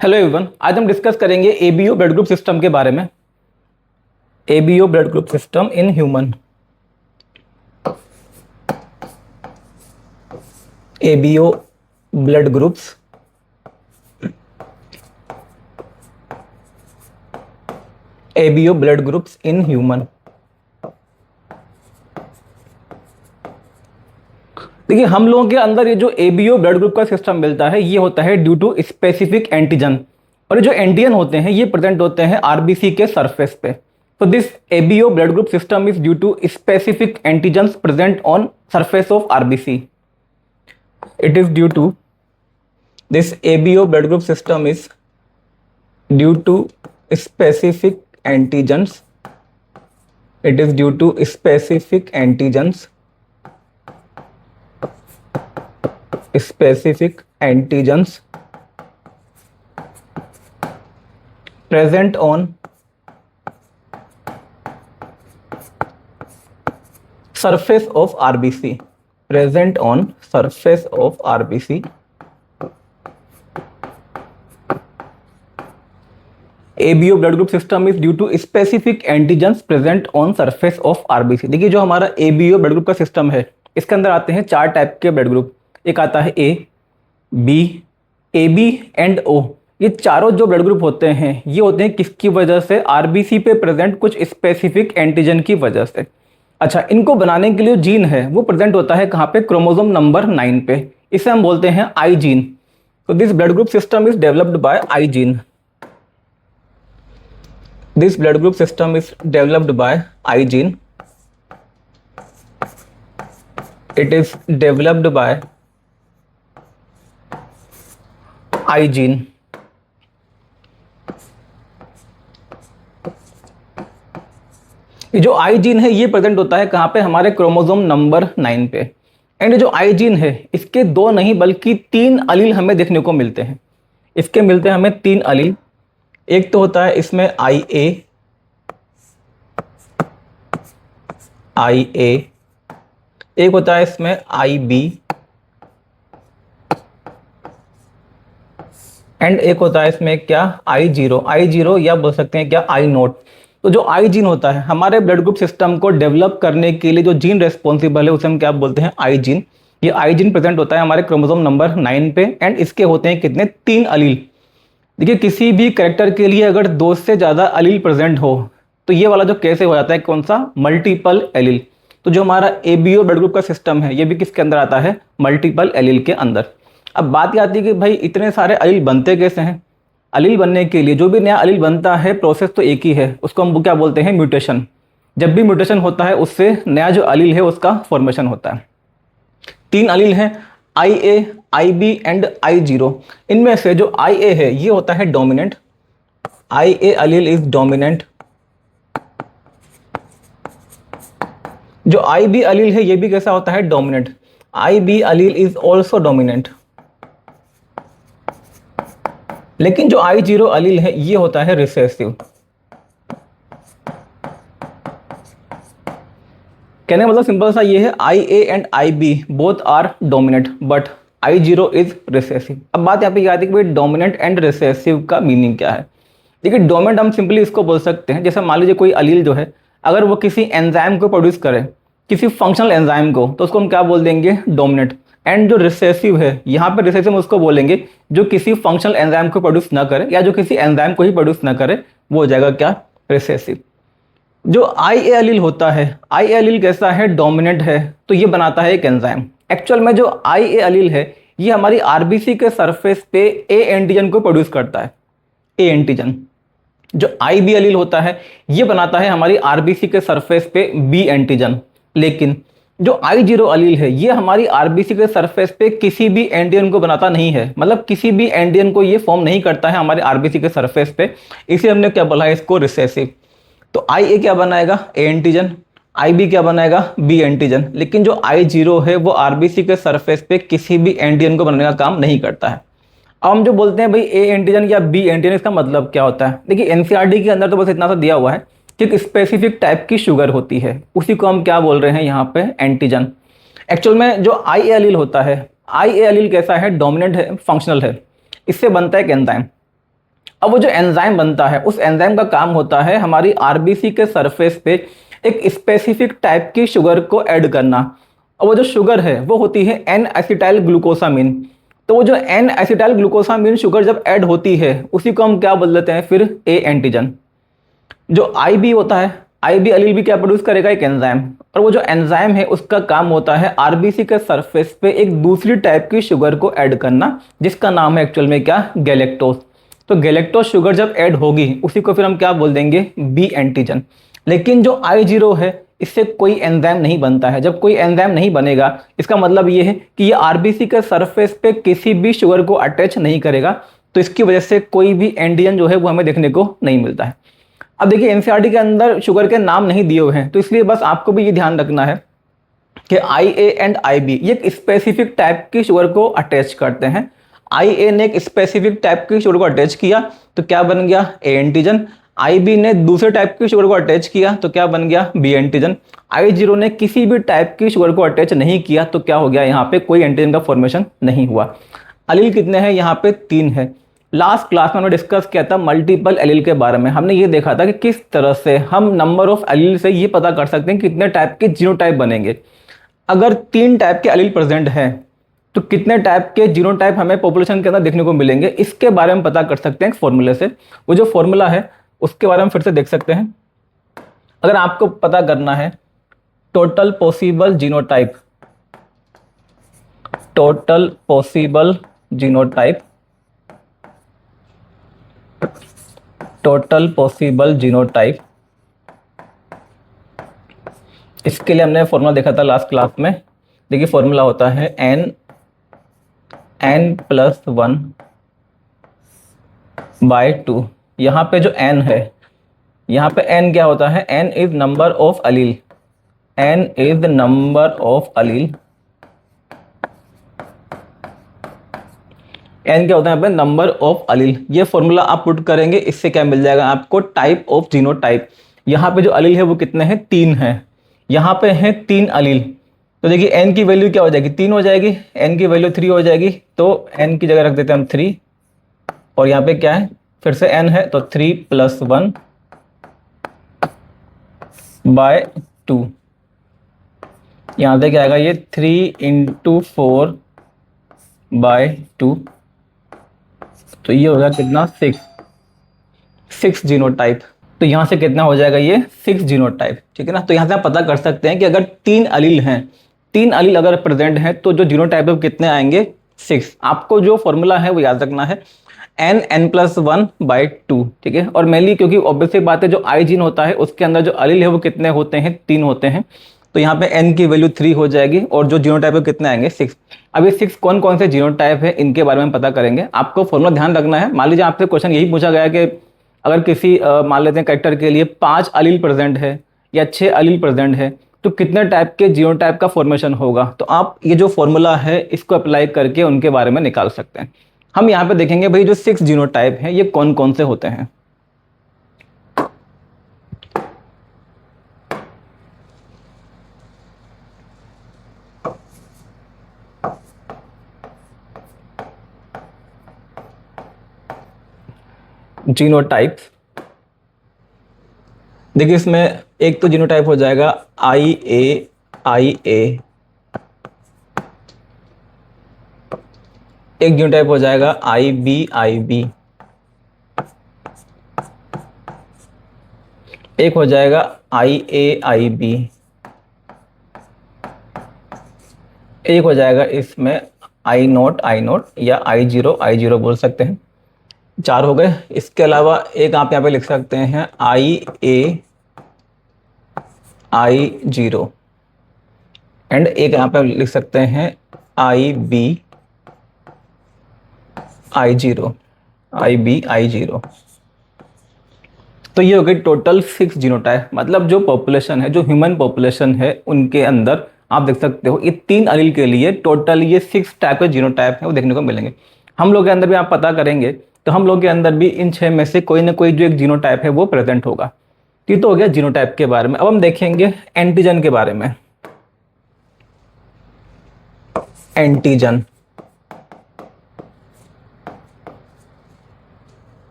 Hello everyone, आज हम discuss करेंगे एबीओ ब्लड ग्रुप सिस्टम के बारे में। ABO blood group system in human. ABO blood groups ABO blood groups in human. देखिए, हम लोगों के अंदर ये जो एबीओ ब्लड ग्रुप का सिस्टम मिलता है ये होता है ड्यू टू स्पेसिफिक एंटीजन, और ये जो एंटीजन होते हैं ये प्रेजेंट होते हैं आरबीसी के सरफेस पे। तो this ABO blood group system is due to specific antigens present on surface of RBC. It is due to this ABO blood group system is due to specific antigens. It is due to specific antigens. Specific antigens present on surface of RBC. Present on surface of RBC. ABO blood group system is due to specific antigens present on surface of RBC. देखिए, जो हमारा ABO blood group का system है इसके अंदर आते हैं चार टाइप के ब्लड ग्रुप। एक आता है ए, बी, एबी एंड ओ। ये चारों जो ब्लड ग्रुप होते हैं ये होते हैं किसकी वजह से? आरबीसी पे प्रेजेंट कुछ स्पेसिफिक एंटीजन की वजह से। अच्छा, इनको बनाने के लिए जीन है वो प्रेजेंट होता है कहाँ पे? क्रोमोसोम नंबर 9 पे। इसे हम बोलते हैं आई जीन। तो this blood group system is developed by I gene. This blood group system is developed by I gene. It is developed by I gene. ये जो आई जीन है ये प्रेजेंट होता है कहाँ पे? हमारे क्रोमोसोम नंबर 9 पे। एंड जो आई जीन है इसके दो नहीं बल्कि 3 अलील हमें देखने को मिलते हैं। इसके मिलते हैं हमें 3 अलील। एक तो होता है इसमें आई ए, एक होता है इसमें आई बी, एंड एक होता है इसमें क्या? आई जीरो या बोल सकते हैं क्या? आई नोट। तो जो आई जीन होता है हमारे ब्लड ग्रुप सिस्टम को डेवलप करने के लिए जो जीन रेस्पॉन्सिबल है उसे हम क्या बोलते हैं? आई जीन। ये आई जीन प्रेजेंट होता है हमारे क्रोमोसोम नंबर 9 पे। एंड इसके होते हैं कितने? 3 अलील। देखिए, किसी भी कैरेक्टर के लिए अगर 2 से ज़्यादा अलील प्रेजेंट हो तो ये वाला जो कैसे हो जाता है? कौन सा? Multiple allele. तो जो हमारा एबीओ ब्लड ग्रुप का सिस्टम है ये भी किसके अंदर आता है? मल्टीपल एलील के अंदर। अब बात ये आती है कि भाई इतने सारे अलील बनते कैसे हैं? अलील बनने के लिए जो भी नया अलील बनता है प्रोसेस तो एक ही है, उसको हम क्या बोलते हैं? म्यूटेशन। जब भी म्यूटेशन होता है उससे नया जो अलील है उसका फॉर्मेशन होता है। 3 अलील हैं, आई ए, आई बी एंड आई जीरो। इनमें से जो आई ए है ये होता है dominant. I A Aleel is dominant. जो आई बी अलील है ये भी कैसा होता है? Dominant. I B allele is also dominant. लेकिन जो आई जीरो अलील है ये होता है रिसेसिव। कहने का मतलब सिंपल सा ये है, I A and I B both are dominant but I zero is recessive. अब बात यहाँ पे याद है कि भाई डोमिनेंट एंड रिसेसिव का मीनिंग क्या है। देखिए, डोमिनेंट हम सिंपली इसको बोल सकते हैं, जैसे मान लीजिए कोई अलील जो है अगर वो किसी एंजाइम को प्रोड्यूस करे, किसी फंक्शनल एंजाइम को, तो उसको हम क्या बोल देंगे? डोमिनेंट। एंड जो रिसेसिव है यहाँ पे रिसेसिव हम उसको बोलेंगे जो किसी फंक्शनल एंजाइम को प्रोड्यूस ना करे या जो किसी एंजाइम को ही प्रोड्यूस ना करे, वो हो जाएगा क्या? रिसेसिव। जो आई ए एलील होता है, आई ए एलील कैसा है? डोमिनेंट है, तो ये बनाता है एक एंजाइम। एक्चुअल में जो आई ए एलील है ये हमारी आरबीसी के सरफेस पे ए एंटीजन को प्रोड्यूस करता है, ए एंटीजन। जो आई बी एलील होता है ये बनाता है हमारी आरबीसी के सरफेस पे बी एंटीजन। लेकिन जो आई जीरो अलील है ये हमारी आरबीसी के सरफेस पे किसी भी एंटीजन को बनाता नहीं है, मतलब किसी भी एंटीजन को ये फॉर्म नहीं करता है हमारे आरबीसी के सरफेस पे। इसे हमने क्या बोला है? इसको रिसेसिव। तो आई ए क्या बनाएगा? A antigen. आई बी क्या बनाएगा? B antigen. लेकिन जो आई जीरो है वो आरबीसी के सरफेस पे किसी भी एंटीजन को बनाने का काम नहीं करता है। अब हम जो बोलते हैं भाई ए एंटीजन या बी एंटीजन, इसका मतलब क्या होता है? देखिए, एनसीईआरटी के अंदर तो बस इतना सा दिया हुआ है कि एक स्पेसिफिक टाइप की शुगर होती है, उसी को हम क्या बोल रहे हैं यहाँ पे? एंटीजन। एक्चुअल में जो आई एलील होता है, आई एलील कैसा है? डोमिनेंट है, फंक्शनल है। इससे बनता है एक एंजाइम। अब वो जो एंजाइम बनता है उस एंजाइम का काम होता है हमारी आरबीसी के सरफेस पे एक स्पेसिफिक टाइप की शुगर को ऐड करना। और वो जो शुगर है वो होती है एन एसिटाइल ग्लूकोसामिन। तो वो जो एन एसिटाइल ग्लूकोसामिन शुगर जब ऐड होती है उसी को हम क्या बोल देते हैं फिर ए एंटीजन। जो आई बी होता है, आई बी अलील भी क्या प्रोड्यूस करेगा, एक एंजाइम। और वो जो एंजाइम है उसका काम होता है आरबीसी के सरफेस पे एक दूसरी टाइप की शुगर को ऐड करना, जिसका नाम है एक्चुअल में क्या, गैलेक्टोज। तो गैलेक्टोज शुगर जब ऐड होगी उसी को फिर हम क्या बोल देंगे, बी एंटीजन। लेकिन जो आई जीरो है इससे कोई एंजाइम नहीं बनता है। जब कोई एंजाइम नहीं बनेगा इसका मतलब ये है कि ये आरबीसी के सरफेस पे किसी भी शुगर को अटैच नहीं करेगा। तो इसकी वजह से कोई भी एंटीजन जो है वो हमें देखने को नहीं मिलता है। अब देखिए एनसीईआरटी के अंदर शुगर के नाम नहीं दिए हुए हैं, तो इसलिए बस आपको भी ये ध्यान रखना है कि आई ए एंड आई बी ये एक स्पेसिफिक टाइप की शुगर को अटैच करते हैं। आई ए ने एक स्पेसिफिक टाइप की शुगर को अटैच किया तो क्या बन गया, ए एंटीजन। आई बी ने दूसरे टाइप की शुगर को अटैच किया तो क्या बन गया, बी एंटीजन। आई जीरो ने किसी भी टाइप की शुगर को अटैच नहीं किया तो क्या हो गया, यहाँ पे कोई एंटीजन का फॉर्मेशन नहीं हुआ। अलील कितने हैं, यहाँ पे 3 है। लास्ट क्लास में हमने डिस्कस किया था मल्टीपल एलील के बारे में। हमने ये देखा था कि किस तरह से हम नंबर ऑफ एलील से ये पता कर सकते हैं कितने टाइप के जीनोटाइप बनेंगे। अगर 3 टाइप के एलील प्रेजेंट हैं तो कितने टाइप के जीनोटाइप हमें पॉपुलेशन के अंदर देखने को मिलेंगे, इसके बारे में पता कर सकते हैं फॉर्मूले से। वो जो फॉर्मूला है उसके बारे में फिर से देख सकते हैं। अगर आपको पता करना है total possible genotype, total possible genotype, total possible genotype, इसके लिए हमने फॉर्मूला देखा था लास्ट क्लास में। देखिए फॉर्मूला होता है n+1 बाय 2। यहाँ पे जो n है, यहाँ पे n क्या होता है, n is number of allele, n is number of allele, n क्या होता है यहाँ पे, नंबर ऑफ अलील। ये फॉर्मूला आप पुट करेंगे, इससे क्या मिल जाएगा आपको, टाइप ऑफ जीनोटाइप। यहाँ पे जो अलील है वो कितने हैं, 3 हैं। यहाँ पे हैं 3 अलील। तो देखिए n की वैल्यू क्या हो जाएगी, 3 हो जाएगी, n की वैल्यू 3 हो जाएगी। तो n की जगह रख देते हैं हम 3, और यहाँ पे क्या है, फिर से n है तो 3+1 बाय 2। यहाँ पे क्या आएगा, ये 3 × 4 बाय 2। तो ये होगा कितना, 6 जीनोटाइप। तो यहाँ से कितना हो जाएगा, ये 6 जीनोटाइप, ठीक है ना। तो यहाँ से आप पता कर सकते हैं कि अगर 3 अलील हैं, 3 अलील अगर प्रेजेंट हैं तो जो जीनोटाइप है कितने आएंगे, 6। आपको जो फॉर्मूला है वो याद रखना है n+1 बाय 2, ठीक है। और मेनली क्योंकि ऑब्वियसली बात है जो आई जीन होता है उसके अंदर जो अलील है वो कितने होते हैं, 3 होते हैं। तो यहाँ पे n की वैल्यू 3 हो जाएगी और जो जीनोटाइप है कितने आएंगे, 6। अब ये 6 कौन कौन से जीनोटाइप है इनके बारे में पता करेंगे। आपको फॉर्मूला ध्यान रखना है। मान लीजिए आपसे क्वेश्चन यही पूछा गया कि अगर किसी मान लेते हैं कैरेक्टर के लिए 5 अलील प्रेजेंट है या 6 अलील प्रेजेंट है तो कितने टाइप के जीनोटाइप का फॉर्मेशन होगा। तो आप ये जो फॉर्मूला है इसको अप्लाई करके उनके बारे में निकाल सकते हैं। हम यहाँ पे देखेंगे भाई जो 6 जीनोटाइप हैं ये कौन कौन से होते हैं। जीनोटाइप, देखिए इसमें एक तो जीनोटाइप हो जाएगा IA, एक जीनोटाइप हो जाएगा IB, एक हो जाएगा IA, एक हो जाएगा इसमें I0 या I0 बोल सकते हैं। 4 हो गए। इसके अलावा एक आप यहाँ पे लिख सकते हैं IA, I0 एंड एक यहाँ पे लिख सकते हैं IB, I0। तो ये हो गई टोटल 6 जीनोटाइप। मतलब जो पॉपुलेशन है, जो ह्यूमन पॉपुलेशन है उनके अंदर आप देख सकते हो ये 3 अलील के लिए टोटल ये 6 टाइप के जीनोटाइप है वो देखने को मिलेंगे। हम लोग के अंदर भी आप पता करेंगे तो हम लोग के अंदर भी इन 6 में से कोई ना कोई जो एक जीनोटाइप है वो प्रेजेंट होगा। ये तो हो गया जीनोटाइप के बारे में। अब हम देखेंगे एंटीजन के बारे में।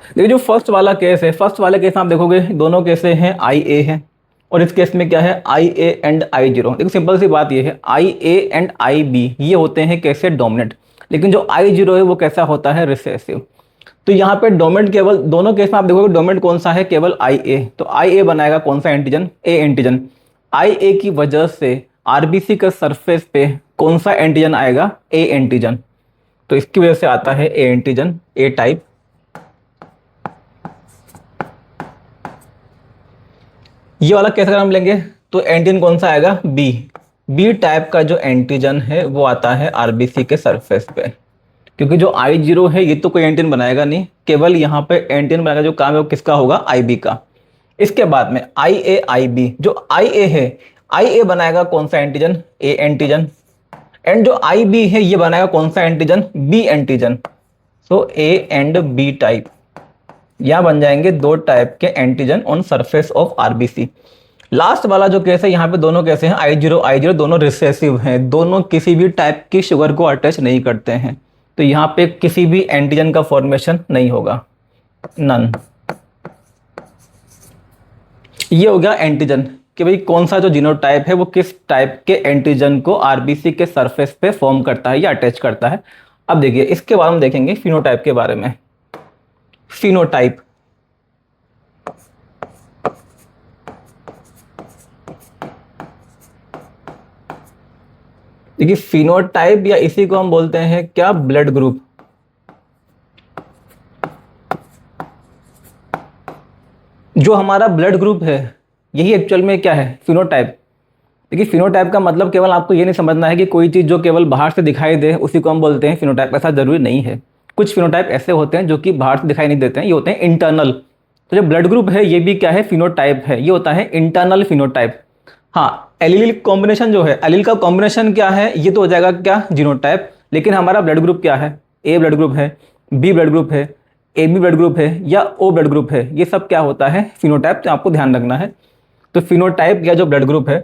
देखिए जो फर्स्ट वाला केस है, फर्स्ट वाले केस में आप देखोगे दोनों केसें हैं आई ए है, और इस केस में क्या है I A and I zero. देखो सिंपल सी बात ये है, I A and I B ये होते हैं कैसे डोमिनेंट, लेकिन जो आई जीरो है वो कैसा होता है रिसेसिव। तो यहाँ पे डोमिनेंट केवल दोनों केस में आप देखोगे डोमिनेंट कौन सा है, केवल आई ए। तो आई ए बनाएगा कौन सा एंटीजन, ए एंटीजन। आई ए की वजह से आरबीसी के सरफेस पे कौन सा एंटीजन आएगा, ए एंटीजन। तो इसकी वजह से आता है ए एंटीजन, ए टाइप। ये वाला केस अगर हम लेंगे तो एंटीजन कौन सा आएगा, बी। बी टाइप का जो एंटीजन है वो आता है आरबीसी के सरफेस पे, क्योंकि जो आई जीरो है ये तो कोई एंटीजन बनाएगा नहीं, केवल यहाँ पे एंटीजन बनाएगा जो काम है वो किसका होगा, आई बी का। इसके बाद में आई ए आई बी, जो आई ए है आई ए बनाएगा कौन सा एंटीजन, ए एंटीजन। एंड जो आई बी है ये बनाएगा कौन सा antigen, B antigen. So A and B type, यहां बन जाएंगे दो टाइप के antigen on surface of RBC. Last वाला जो केस है यहाँ पे दोनों कैसे हैं, आई जीरो दोनों रिसेसिव हैं, दोनों किसी भी टाइप की शुगर को अटैच नहीं करते हैं। तो यहाँ पे किसी भी एंटीजन का फॉर्मेशन नहीं होगा, नन। ये हो गया एंटीजन कि भाई कौन सा जो जीनोटाइप है वो किस टाइप के एंटीजन को आरबीसी के सरफेस पे फॉर्म करता है या अटैच करता है। अब देखिए इसके बाद हम देखेंगे फिनोटाइप के बारे में। फिनोटाइप, देखिए फिनोटाइप या इसी को हम बोलते हैं क्या, ब्लड ग्रुप। जो हमारा ब्लड ग्रुप है यही एक्चुअल में क्या है, फिनोटाइप। देखिए फिनोटाइप का मतलब केवल आपको ये नहीं समझना है कि कोई चीज़ जो केवल बाहर से दिखाई दे उसी को हम बोलते हैं फिनोटाइप, ऐसा जरूरी नहीं है। कुछ फिनोटाइप ऐसे होते हैं जो कि बाहर से दिखाई नहीं देते हैं, ये होते हैं इंटरनल। तो जो ब्लड ग्रुप है ये भी क्या है, फिनोटाइप है, ये होता है इंटरनल फिनोटाइप। हाँ, एलील कॉम्बिनेशन जो है, एलील का कॉम्बिनेशन क्या है, ये तो हो जाएगा क्या, जीनोटाइप। लेकिन हमारा ब्लड ग्रुप क्या है, ए ब्लड ग्रुप है, बी ब्लड ग्रुप है, ए बी ब्लड ग्रुप है या ओ ब्लड ग्रुप है, ये सब क्या होता है, फिनोटाइप। तो आपको ध्यान रखना है। तो फिनोटाइप या जो ब्लड ग्रुप है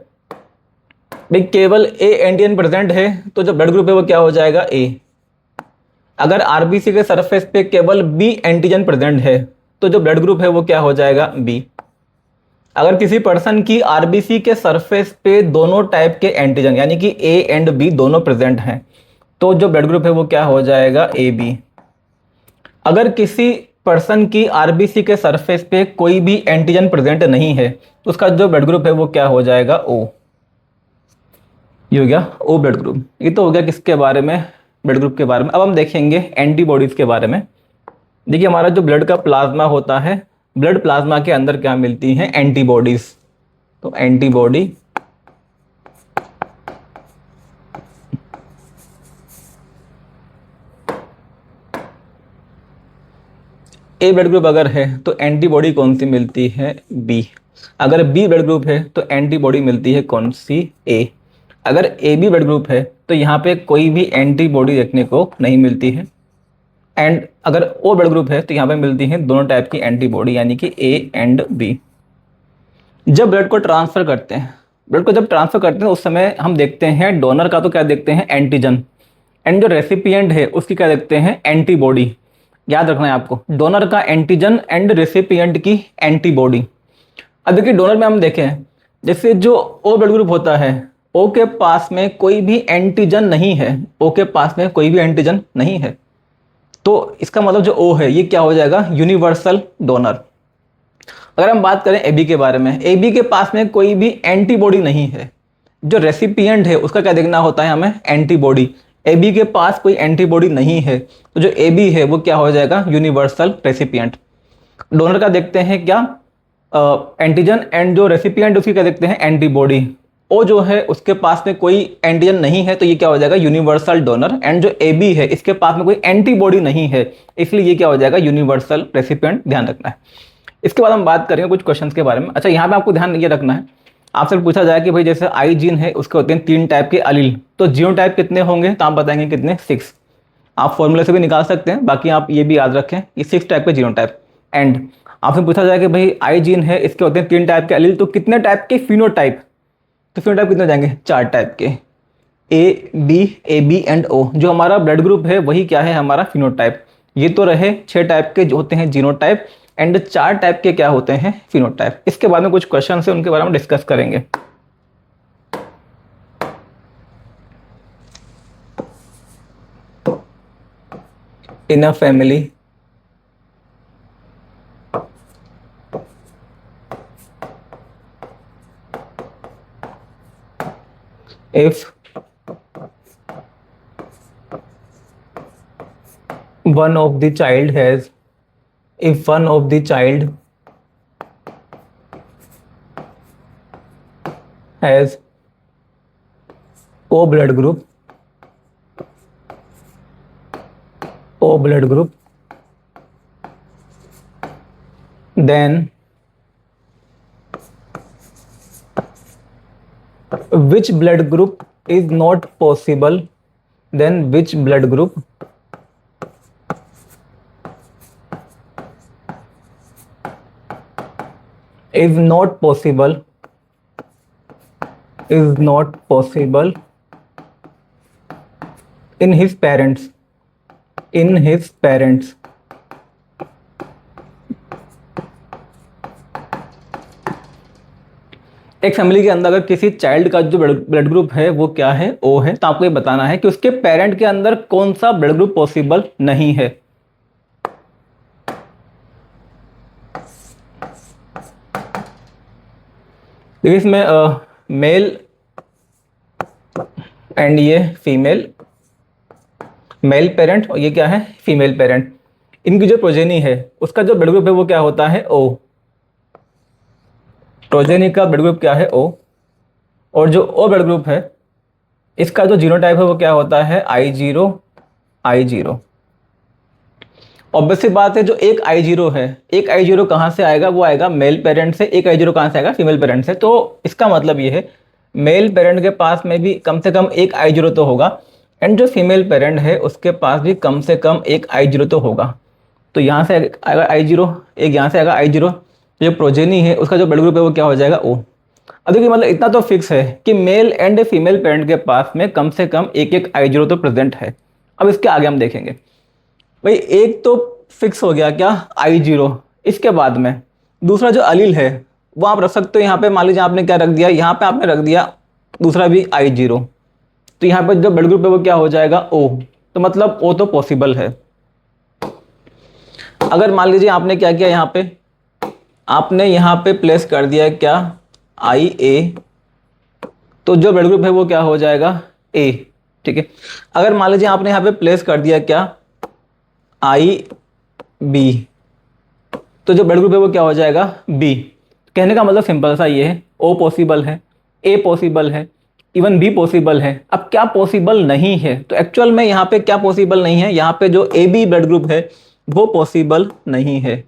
भाई केवल ए एंटीजन प्रेजेंट है तो जो ब्लड ग्रुप है वो क्या हो जाएगा, ए। अगर आरबीसी के सरफेस पे केवल बी एंटीजन प्रेजेंट है तो जो ब्लड ग्रुप है वो क्या हो जाएगा, बी। अगर किसी पर्सन की आरबीसी के सरफेस पे दोनों टाइप के एंटीजन यानी कि ए एंड बी दोनों प्रेजेंट हैं तो जो ब्लड ग्रुप है वो क्या हो जाएगा, ए बी। अगर किसी पर्सन की आरबीसी के सरफेस पे कोई भी एंटीजन प्रेजेंट नहीं है तो उसका जो ब्लड ग्रुप है वो क्या हो जाएगा, ओ। ये हो गया ओ ब्लड ग्रुप। ये तो हो गया किसके बारे में, ब्लड ग्रुप के बारे में। अब हम देखेंगे एंटीबॉडीज के बारे में। देखिए हमारा जो ब्लड का प्लाज्मा होता है, ब्लड प्लाज्मा के अंदर क्या मिलती हैं, एंटीबॉडीज। तो एंटीबॉडी ए ब्लड ग्रुप अगर है तो एंटीबॉडी कौन सी मिलती है, बी। अगर बी ब्लड ग्रुप है तो एंटीबॉडी मिलती है कौन सी, ए। अगर ए बी ब्लड ग्रुप है तो यहाँ पे कोई भी एंटीबॉडी देखने को नहीं मिलती है। एंड अगर ओ ब्लड ग्रुप है तो यहाँ पे मिलती हैं दोनों टाइप की एंटीबॉडी यानी कि ए एंड बी। जब ब्लड को ट्रांसफर करते हैं, ब्लड को जब ट्रांसफर करते हैं उस समय हम देखते हैं डोनर का तो क्या देखते हैं, एंटीजन। एंड जो रेसिपिएंट है उसकी क्या देखते हैं, एंटीबॉडी। याद रखना है आपको, डोनर का एंटीजन एंड रेसिपिएंट की एंटीबॉडी। अब देखिए डोनर में हम देखें जैसे जो ओ ब्लड ग्रुप होता है, ओ के पास में कोई भी एंटीजन नहीं है, ओ के पास में कोई भी एंटीजन नहीं है तो इसका मतलब जो ओ है ये क्या हो जाएगा, यूनिवर्सल डोनर। अगर हम बात करें एबी के बारे में, एबी के पास में कोई भी एंटीबॉडी नहीं है, जो रेसिपिएंट है उसका क्या देखना होता है हमें, एंटीबॉडी। एबी के पास कोई एंटीबॉडी नहीं है तो जो एबी है वो क्या हो जाएगा, यूनिवर्सल रेसिपिएंट। डोनर का देखते हैं क्या, एंटीजन। एंड जो रेसिपिएंट उसकी क्या देखते हैं, एंटीबॉडी। ओ जो है उसके पास में कोई एंटीजन नहीं है तो ये क्या हो जाएगा, यूनिवर्सल डोनर। एंड जो ए बी है इसके पास में कोई एंटीबॉडी नहीं है इसलिए ये क्या हो जाएगा, यूनिवर्सल रेसिपिएंट। ध्यान रखना है। इसके बाद हम बात करेंगे कुछ क्वेश्चंस के बारे में। अच्छा यहाँ पे आपको ध्यान ये रखना है, आपसे पूछा जाए कि भाई जैसे आई जीन है उसके होते हैं 3 टाइप के अलील, तो जीनोटाइप कितने होंगे, तो आप बताएंगे कितने, 6। आप फॉर्मूले से भी निकाल सकते हैं, बाकी आप ये भी याद रखें ये 6 टाइप के जीनोटाइप। एंड आपसे पूछा जाए कि भाई आई जीन है इसके होते हैं 3 टाइप के अलील, तो कितने टाइप के फिनोटाइप, तो फिनोटाइप कितने हो जाएंगे, 4 टाइप के, ए बी एंड ओ। जो हमारा ब्लड ग्रुप है वही क्या है, हमारा फिनोटाइप। ये तो रहे 6 टाइप के जो होते हैं जीनोटाइप, एंड 4 टाइप के क्या होते हैं फिनोटाइप। इसके बाद में कुछ क्वेश्चन है उनके बारे में डिस्कस करेंगे। In a family if one of the child has if one of the child has O blood group then which blood group is not possible, then which blood group is not possible in his parents एक family के अंदर अगर किसी child का जो blood group है वो क्या है, ओ है, तो आपको ये बताना है कि उसके पेरेंट के अंदर कौन सा ब्लड ग्रुप पॉसिबल नहीं है। देखिए इसमें मेल एंड ये फीमेल, मेल पेरेंट और ये क्या है फीमेल पेरेंट, इनकी जो प्रोजेनी है उसका जो ब्लड ग्रुप है वो क्या होता है ओ। प्रोजेनी का ब्लड ग्रुप क्या है ओ, और जो ओ ब्लड ग्रुप है इसका जो जीनोटाइप है वो क्या होता है I0। ऑब्वियस सी बात है, जो एक I0 है, एक I0 कहाँ से आएगा, वो आएगा मेल पेरेंट से, एक I0 कहाँ से आएगा फीमेल पेरेंट से। तो इसका मतलब ये है मेल पेरेंट के पास में भी कम से कम एक I0 तो होगा, एंड जो फीमेल पेरेंट है उसके पास भी कम से कम एक I0 तो होगा। तो यहाँ से आएगा I0, एक यहाँ से आएगा I0, जो प्रोजेनी है उसका जो ब्लड ग्रुप है वो क्या हो जाएगा ओ। अब देखिए मतलब इतना तो फिक्स है कि मेल एंड फीमेल पेरेंट के पास में कम से कम एक एक I0 तो प्रेजेंट है। अब इसके आगे हम देखेंगे, भाई एक तो फिक्स हो गया क्या I0, इसके बाद में दूसरा जो अलील है वो आप रख सकते हो यहाँ पे। मान लीजिए आपने क्या रख दिया, यहाँ पे आपने रख दिया दूसरा भी I0, तो यहाँ पे जो ब्लड ग्रुप है वो क्या हो जाएगा O, तो मतलब O तो पॉसिबल है। अगर मान लीजिए आपने क्या किया, यहाँ पे आपने यहाँ पे प्लेस कर दिया क्या IA, तो जो ब्लड ग्रुप है वो क्या हो जाएगा A, ठीक है। अगर मान लीजिए आपने यहाँ पे प्लेस कर दिया क्या IB, तो जो ब्लड ग्रुप है वो क्या हो जाएगा B। कहने का मतलब सिंपल सा ये है, O पॉसिबल है, A पॉसिबल है, इवन B पॉसिबल है। अब क्या पॉसिबल नहीं है, तो एक्चुअल में यहाँ पे क्या पॉसिबल नहीं है, यहाँ पे जो AB ब्लड ग्रुप है वो पॉसिबल नहीं है।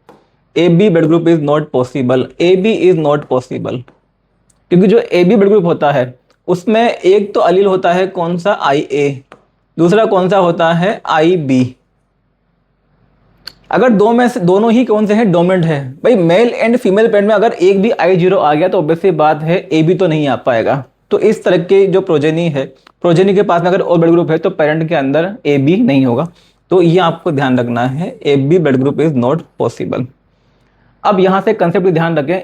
AB blood group is not possible, AB is not possible, क्योंकि जो AB ब्लड ग्रुप होता है उसमें एक तो अलील होता है कौन सा IA, दूसरा कौन सा होता है IB। अगर दो में से दोनों ही कौन से हैं डोमिनेंट है, भाई मेल एंड फीमेल पेरेंट में अगर एक भी I0 आ गया तो ऑब्वियसली बात है AB तो नहीं आ पाएगा। तो इस तरह के जो प्रोजेनी है, प्रोजेनी के पास में अगर और ब्लड ग्रुप है तो पेरेंट के अंदर AB नहीं होगा। तो ये आपको ध्यान रखना है, AB blood group is not possible. अब यहाँ से कंसेप्ट ध्यान रखें,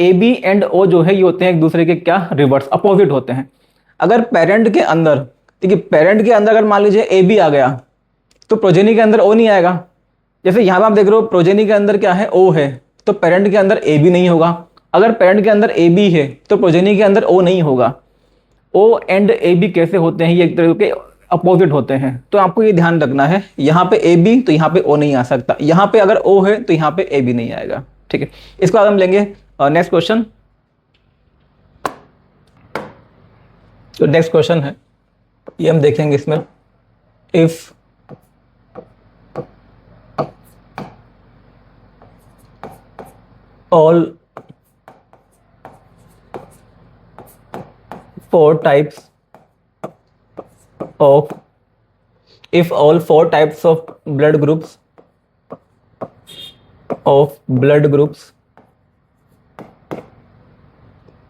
AB एंड O जो है ये होते हैं एक दूसरे के क्या रिवर्स, अपोजिट होते हैं। अगर पेरेंट के अंदर, ठीक है, पेरेंट के अंदर अगर मान लीजिए AB आ गया तो प्रोजेनी के अंदर O नहीं आएगा। जैसे यहाँ पे आप देख रहे हो प्रोजेनी के अंदर क्या है O है, तो पेरेंट के अंदर AB नहीं होगा। अगर पेरेंट के अंदर AB है तो प्रोजेनी के अंदर O नहीं होगा। O एंड AB कैसे होते हैं, ये एक तरह के अपोजिट होते हैं। तो आपको ये ध्यान रखना है, यहाँ पे AB तो यहाँ पे O नहीं आ सकता, यहाँ पे अगर O है तो यहाँ पे AB नहीं आएगा, ठीक है। इसके बाद हम लेंगे नेक्स्ट क्वेश्चन। तो नेक्स्ट क्वेश्चन है ये हम देखेंगे इसमें, if all 4 types of if all 4 types of blood groups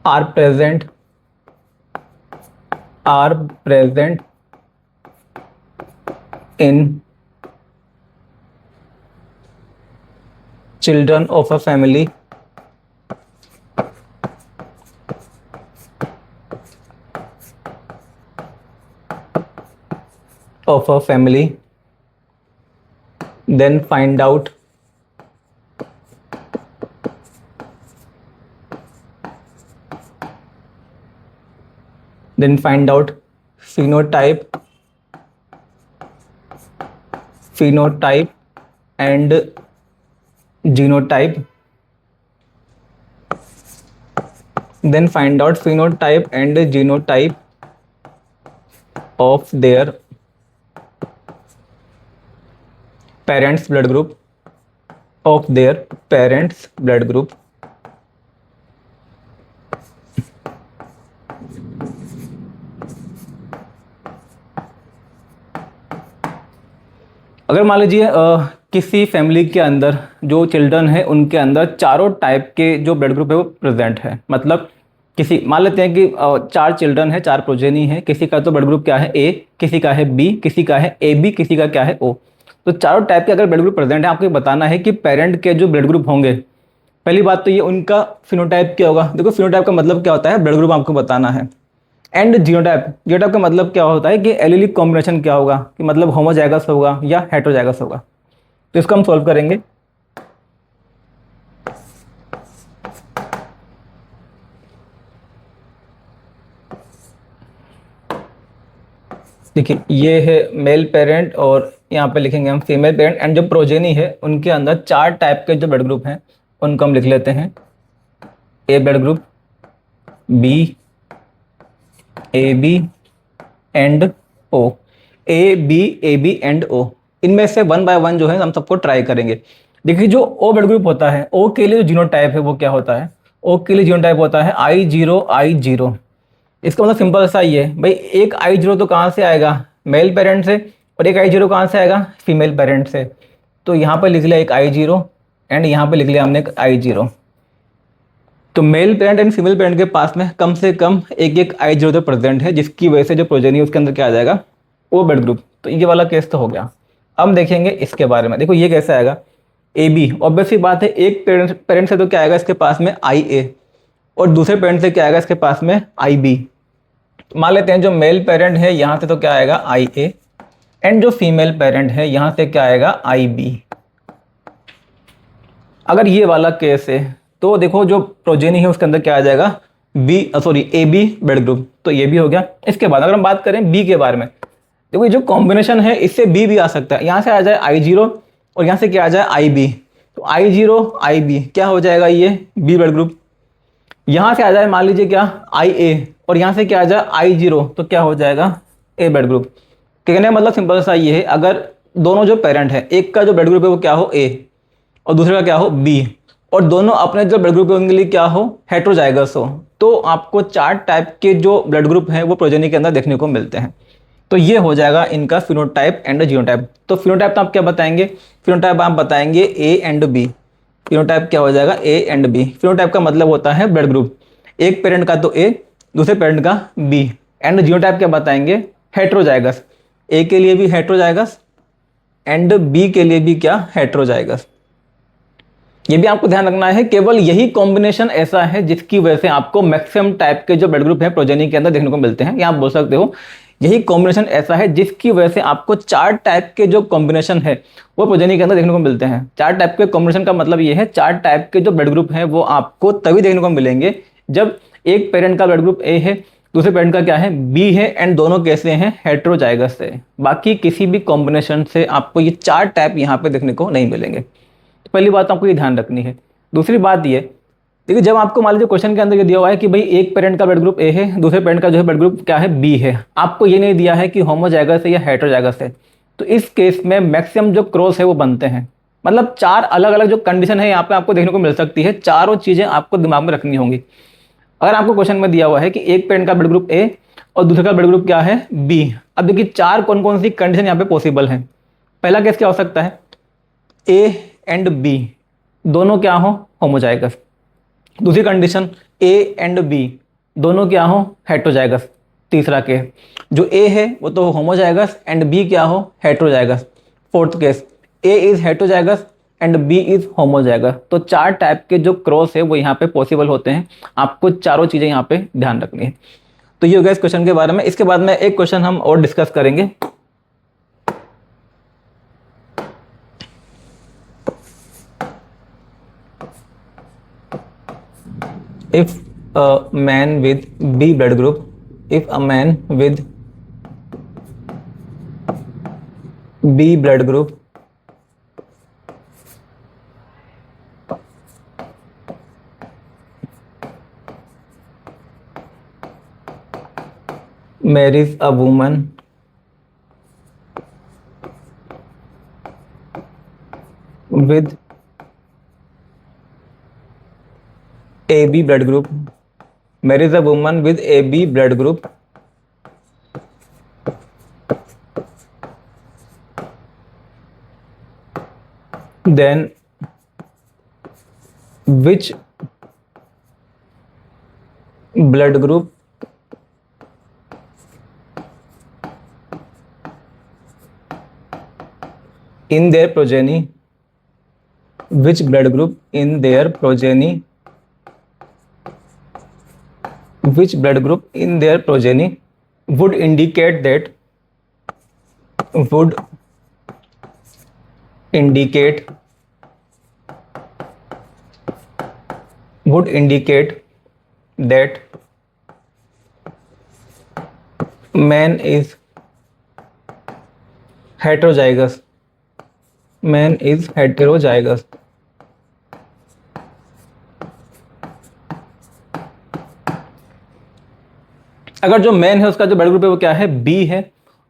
are present in children of a family then find out phenotype and genotype of their parents blood group अगर मान लीजिए किसी फैमिली के अंदर जो चिल्ड्रन है उनके अंदर चारों टाइप के जो ब्लड ग्रुप है वो प्रेजेंट है, मतलब किसी मान लेते हैं कि 4 चिल्ड्रन है, 4 प्रोजेनी है, किसी का तो ब्लड ग्रुप क्या है ए, किसी का है बी, किसी का है ए बी, किसी का क्या है ओ। तो चारों टाइप के अगर ब्लड ग्रुप प्रेजेंट है, आपको ये बताना है कि पेरेंट के जो ब्लड ग्रुप होंगे, पहली बात तो ये उनका फिनोटाइप क्या होगा। देखो फिनोटाइप का मतलब क्या होता है, ब्लड ग्रुप आपको बताना है। एंड जीनोटाइप का मतलब क्या होता है कि एलीलिक कॉम्बिनेशन क्या होगा, कि मतलब होमोजाइगस होगा या हेटेरोजाइगस होगा। तो इसको हम सॉल्व करेंगे। देखिए ये है मेल पेरेंट और यहाँ पे लिखेंगे हम फीमेल पेरेंट, एंड जो प्रोजेनी है उनके अंदर 4 टाइप के जो ब्लड ग्रुप हैं उनको हम लिख लेते हैं। A blood group, B, A B and O, A B and O. इनमें से 1 बाय 1 जो है हम सबको ट्राई करेंगे। देखिए जो ओ ब्लड ग्रुप होता है, ओ के लिए जो जीनोटाइप है वो क्या होता है, ओ के लिए जीनोटाइप होता है I0। इसका मतलब सिंपल सा ये है भाई, एक I0 तो कहाँ से आएगा, मेल पेरेंट से, और एक I0 कहाँ से आएगा, फीमेल पेरेंट से। तो यहाँ पर लिख लिया एक I0 एंड यहाँ पे लिख लिया हमने एक I0। तो male parent and female parent के पास में कम से कम एक I0 तो प्रेजेंट है, जिसकी वजह से जो प्रोजेनी उसके अंदर क्या आ जाएगा, ओ ब्लड ग्रुप। तो ये वाला केस तो हो गया। अब देखेंगे इसके बारे में। देखो ये कैसे आएगा, ए बी, ऑब्वियसली बात है एक पेरेंट से तो क्या आएगा इसके पास में IA, और दूसरे पेरेंट से क्या आएगा इसके पास में IB। मान लेते हैं जो मेल पेरेंट है यहाँ से तो क्या आएगा IA, एंड जो फीमेल पेरेंट है यहाँ से क्या आएगा IB। अगर ये वाला केस है तो देखो जो प्रोजेनी है उसके अंदर क्या आ जाएगा, AB ब्लड ग्रुप। तो ये भी हो गया। इसके बाद अगर हम बात करें बी के बारे में, देखो ये जो कॉम्बिनेशन है इससे बी भी आ सकता है। यहाँ से आ जाए I0 और यहाँ से क्या आ जाए IB, तो I0 IB क्या हो जाएगा, ये बी ब्लड ग्रुप। यहाँ से आ जाए मान लीजिए क्या IA, और यहाँ से क्या आ जाए I0, तो क्या हो जाएगा ए ब्लड ग्रुप। कहने का मतलब सिंपल सा ये है, अगर दोनों जो पेरेंट है, एक का जो ब्लड ग्रुप है वो क्या हो A और दूसरे का क्या हो B, और दोनों अपने जो ब्लड ग्रुप है उनके लिए क्या हो, हेटेरोजाइगस हो, तो आपको 4 टाइप के जो ब्लड ग्रुप हैं वो प्रोजेनी के अंदर देखने को मिलते हैं। तो ये हो जाएगा इनका फिनोटाइप एंड जीनोटाइप। तो फिनोटाइप तो आप क्या बताएंगे, फिनोटाइप आप बताएंगे A एंड B। फिनोटाइप क्या हो जाएगा, A एंड B। फिनोटाइप का मतलब होता है ब्लड ग्रुप, एक पेरेंट का तो A, दूसरे पेरेंट का B। एंड जीनोटाइप क्या बताएंगे, हेटेरोजाइगस, A के लिए भी हेटेरोजाइगस एंड B के लिए भी क्या, हेटेरोजाइगस। ये भी आपको ध्यान रखना है, केवल यही कॉम्बिनेशन ऐसा है जिसकी वजह से आपको मैक्सिमम टाइप के जो ब्लड ग्रुप है प्रोजेनी के अंदर देखने को मिलते हैं। या आप बोल सकते हो यही कॉम्बिनेशन ऐसा है जिसकी वजह से आपको 4 टाइप के जो कॉम्बिनेशन है वो प्रोजेनी के अंदर देखने को मिलते हैं। 4 टाइप के कॉम्बिनेशन का मतलब ये है 4 टाइप के जो ब्लड ग्रुप है वो आपको तभी देखने को मिलेंगे जब एक पेरेंट का ब्लड ग्रुप A है, दूसरे पेरेंट का क्या है B है, एंड दोनों कैसे हैं, हेटेरोजाइगस है। बाकी किसी भी कॉम्बिनेशन से आपको ये 4 टाइप यहाँ पे देखने को नहीं मिलेंगे। पहली बात आपको ये ध्यान रखनी है। दूसरी बात ये, देखिए जब आपको मान लीजिए क्वेश्चन के अंदर ये दिया हुआ है कि भाई एक पेरेंट का ब्लड ग्रुप A है, दूसरे पेरेंट का जो है ब्लड ग्रुप क्या है B है, आपको ये नहीं दिया है कि होमोजाइगस है या हेटेरोजाइगस है, तो इस केस में मैक्सिमम जो क्रॉस है वो बनते हैं। मतलब 4 अलग अलग जो कंडीशन है यहाँ पे आपको देखने को मिल सकती है, चारों चीजें आपको दिमाग में रखनी होंगी। अगर आपको क्वेश्चन में दिया हुआ है कि एक पेरेंट का ब्लड ग्रुप A और दूसरे का ब्लड ग्रुप क्या है B, अब देखिए 4 कौन कौन सी कंडीशन यहाँ पे पॉसिबल है। पहला केस क्या हो सकता है, A एंड B दोनों क्या हो, होमोजाइगस। दूसरी कंडीशन A एंड B दोनों क्या हो, हेटेरोजाइगस। तीसरा केस जो A है वो तो होमोजाइगस एंड B क्या हो, heterozygous. Fourth case A is heterozygous and B is homozygous. तो 4 टाइप के जो क्रॉस है वो यहाँ पे पॉसिबल होते हैं। आपको चारों चीजें यहाँ पे ध्यान रखनी है। तो ये हो गया इस क्वेश्चन के बारे में। इसके बाद में एक क्वेश्चन हम और डिस्कस करेंगे। If a man with B blood group, if a man with B blood group marries a woman with AB blood group, marries a woman with AB blood group, then which blood group in their progeny, which blood group in their progeny, which blood group in their progeny would indicate that, would indicate that man is heterozygous, man is heterozygous। अगर जो man है उसका जो blood group है वो क्या है, B है,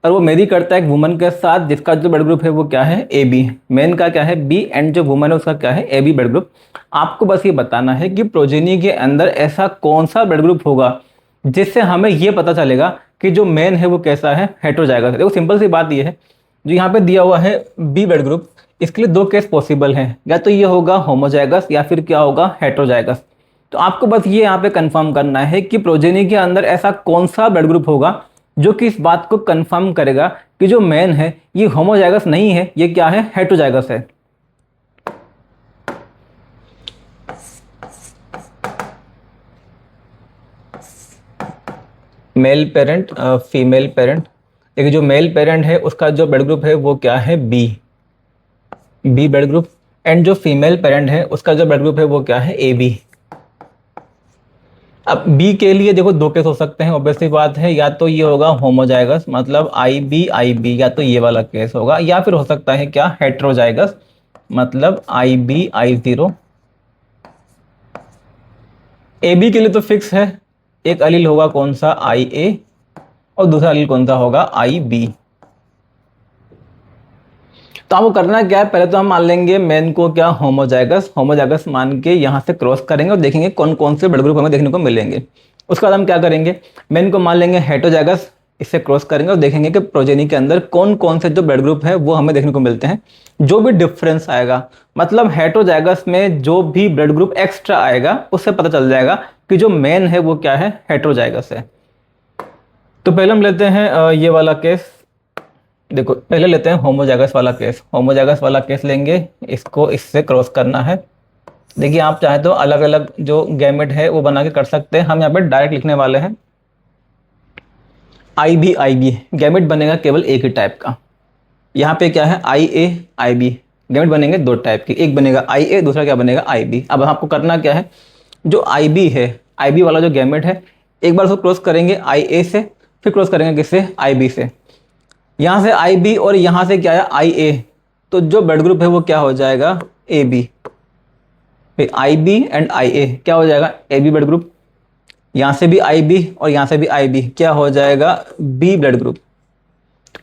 और वो मैरी करता है एक वुमन के साथ जिसका जो ब्लड ग्रुप है वो क्या है, ए बी। मैन का क्या है, बी, एंड जो वुमन है उसका क्या है, ए बी ब्लड ग्रुप। आपको बस ये बताना है कि प्रोजेनी के अंदर ऐसा कौन सा ब्लड ग्रुप होगा जिससे हमें ये पता चलेगा कि जो मैन है वो कैसा है, हेटेरोजाइगस है। देखो सिंपल सी बात ये है, जो यहाँ पे दिया हुआ है बी ब्लड ग्रुप, इसके लिए 2 केस पॉसिबल हैं, या तो ये होगा होमोजाइगस या फिर क्या होगा, हेटेरोजाइगस। तो आपको बस ये यहाँ पे कंफर्म करना है कि प्रोजेनी के अंदर ऐसा कौन सा ब्लड ग्रुप होगा जो कि इस बात को कंफर्म करेगा कि जो मैन है ये होमोजाइगस नहीं है, ये क्या है, हेटेरोजाइगस है। Male parent, female parent. देखिए जो मेल पेरेंट है उसका जो ब्लड ग्रुप है वो क्या है, B, B blood group, and जो फीमेल पेरेंट है उसका जो ब्लड ग्रुप है वो क्या है, ए बी। अब बी के लिए देखो 2 केस हो सकते हैं, ऑब्वियसली बात है, या तो ये होगा होमोजाइगस मतलब आई बी, या तो ये वाला केस होगा, या फिर हो सकता है क्या, हेटेरोजाइगस मतलब I B I zero. A B के लिए तो फिक्स है, एक अलील होगा कौन सा, आई ए, और दूसरा अलील कौन सा होगा, आई बी। तो आपको करना क्या है, पहले तो हम मान लेंगे मेन को क्या, होमोजाइगस, होमोजाइगस मान के यहाँ से क्रॉस करेंगे और देखेंगे कौन कौन से ब्लड ग्रुप हमें देखने को मिलेंगे। उसके बाद हम क्या करेंगे, मेन को मान लेंगे हेटेरोजाइगस, इससे क्रॉस करेंगे और देखेंगे कि प्रोजेनी के अंदर कौन कौन से जो ब्लड ग्रुप है वो हमें देखने को मिलते हैं। जो भी डिफरेंस आएगा, मतलब हेटेरोजाइगस में जो भी ब्लड ग्रुप एक्स्ट्रा आएगा उससे पता चल जाएगा कि जो मेन है वो क्या है, हेटेरोजाइगस है। तो पहले हम लेते हैं ये वाला केस। देखो पहले लेते हैं होमोजाइगस वाला केस। होमोजाइगस वाला केस लेंगे, इसको इससे क्रॉस करना है। देखिए आप चाहे तो अलग अलग जो गैमेट है वो बना के कर सकते हैं, हम यहाँ पे डायरेक्ट लिखने वाले हैं आई बी। गैमेट बनेगा केवल एक ही टाइप का। यहाँ पे क्या है, आई बी। गैमेट बनेंगे 2 टाइप के, एक बनेगा आई ए, दूसरा क्या बनेगा, आई बी। अब आपको करना क्या है, जो आई बी है, आई बी वाला जो गैमेट है, एक बार उसको क्रॉस करेंगे आई ए से, फिर क्रॉस करेंगे किससे, आई बी से। यहाँ से आई बी और यहाँ से क्या है, आई ए, तो जो ब्लड ग्रुप है वो क्या हो जाएगा, ए बी। फिर आई बी एंड आई ए क्या हो जाएगा, ए बी ब्लड ग्रुप। यहाँ से भी आई बी और यहाँ से भी आई बी, क्या हो जाएगा, बी ब्लड ग्रुप।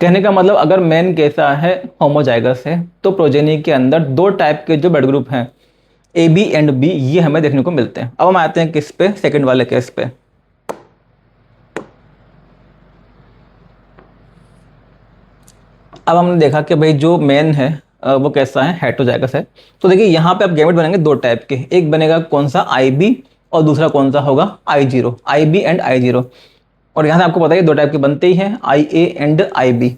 कहने का मतलब अगर मेन कैसा है, होमोजाइगस है, तो प्रोजेनी के अंदर 2 टाइप के जो ब्लड ग्रुप हैं, ए बी एंड बी, ये हमें देखने को मिलते हैं। अब हम आते हैं किस पे, सेकंड वाले केस पे। अब हमने देखा कि भाई जो मेन है वो कैसा है, हेटेरोजाइगस है। तो देखिए यहाँ पे अब गैमेट बनेंगे 2 टाइप के, एक बनेगा कौन सा, आई बी, और दूसरा कौन सा होगा, I zero, I B and I zero. और यहाँ से आपको पता है 2 टाइप के बनते ही हैं, आई ए एंड आई बी।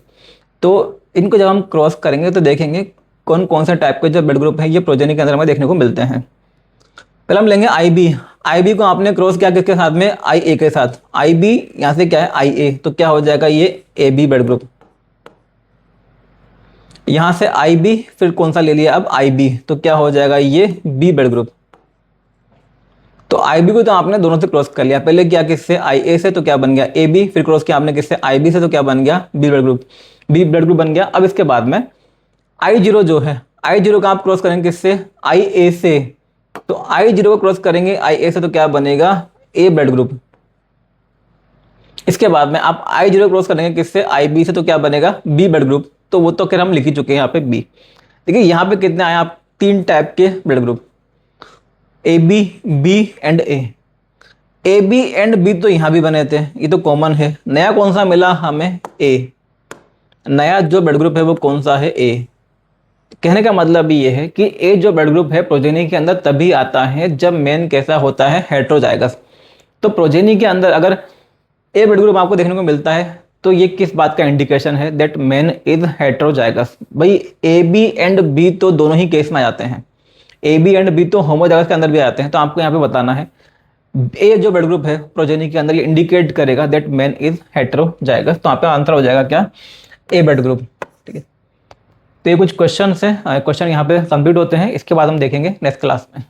तो इनको जब हम क्रॉस करेंगे तो देखेंगे कौन कौन से टाइप के जो ब्लड ग्रुप है ये प्रोजेनी के अंदर हमें देखने को मिलते हैं। पहले हम लेंगे आई बी को आपने क्रॉस किया किसके साथ में, आई ए के साथ। आई बी यहाँ से क्या है आई ए, तो क्या हो जाएगा ये ए बी ब्लड ग्रुप। यहां से आई बी, फिर कौन सा ले लिया अब आई बी, तो क्या हो जाएगा ये बी ब्लड ग्रुप। तो आई बी को तो आपने दोनों से क्रॉस कर लिया, पहले क्या किससे आई ए से, तो क्या बन गया ए बी, फिर क्रॉस किया आपने किससे आई बी से, तो क्या बन गया B blood group, B blood group बन गया। अब इसके बाद में आई जीरो जो है, आई जीरो का आप क्रॉस करेंगे किससे, आई ए से, तो आई जीरो को क्रॉस करेंगे आई ए से, तो क्या बनेगा ए ब्लड ग्रुप। इसके बाद में आप आई जीरो क्रॉस करेंगे किससे, आई बी से, तो क्या बनेगा बी ब्लड ग्रुप। तो वो तो खैर हम लिख ही चुके हैं यहाँ पे बी। देखिए यहाँ पे कितने आए आप, 3 टाइप के blood group, A B, B and A B and B तो यहाँ भी बने थे, ये तो कॉमन है। नया कौन सा मिला हमें, ए। नया जो ब्लड ग्रुप है वो कौन सा है, ए। कहने का मतलब ये है कि ए जो ब्लड ग्रुप है प्रोजेनी के अंदर तभी आता है जब मेन कैसा होता है, हेट्रोजाइगस। तो प्रोजेनी के अंदर अगर ए ब्लड ग्रुप आपको देखने को मिलता है तो ये किस बात का इंडिकेशन है, दैट मेन इज हेट्रोजाइगस। भाई ए बी एंड बी तो दोनों ही केस में आ जाते हैं, ए बी एंड बी तो होमोजाइगस के अंदर भी आते हैं। तो आपको यहाँ पे बताना है ए जो ब्लड ग्रुप है प्रोजेनी के अंदर ये इंडिकेट करेगा दैट मेन इज हेट्रोजाइगस। तो आपका आंसर हो जाएगा क्या, ए ब्लड ग्रुप। ठीक है, तो ये कुछ क्वेश्चन है, क्वेश्चन यहाँ पे कंप्लीट होते हैं, इसके बाद हम देखेंगे नेक्स्ट क्लास में।